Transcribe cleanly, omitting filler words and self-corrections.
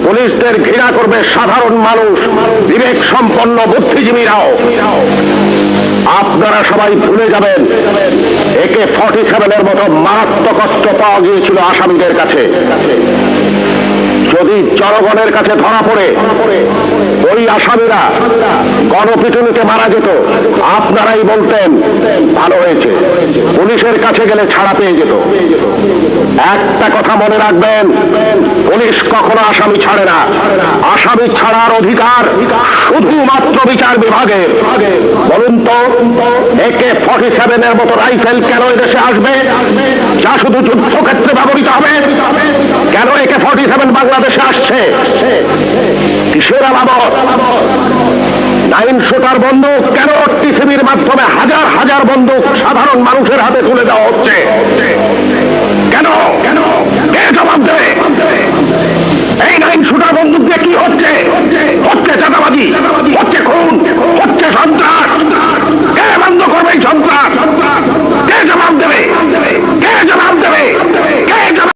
পুলিশদের ঘৃণা করবে সাধারণ মানুষ, বিবেক সম্পন্ন বুদ্ধিজীবীরাও। আপনারা সবাই ভুলে যাবেন AK-47 মতো মারাত্মক অস্ত্র পাওয়া গিয়েছিল আসামিদের কাছে। যদি জনগণের কাছে ধরা পড়ে ওই আসামিরা গণপিটুনিতে মারা যেত, আপনারাই বলতেন ভালো হয়েছে, পুলিশের কাছে গেলে ছাড়া পেয়ে যেত। একটা কথা মনে রাখবেন, পুলিশ কখনো আসামি ছাড়ে না। আসামি ছাড়ার অধিকার শুধুমাত্র বিচার বিভাগের। বলুন তো, AK-47 মতো রাইফেল কেন এদেশে আসবে, যা শুধু যুদ্ধক্ষেত্রে ব্যবহৃত হবে? কেন AK-47 বাংলাদেশে আসছে? কিসের আলামত? 9 শুটার বন্দুক কেন টিসিবির মাধ্যমে হাজার হাজার বন্দুক সাধারণ মানুষের হাতে তুলে দেওয়া হচ্ছে? কেন? কে জবাব দেবে? এই 9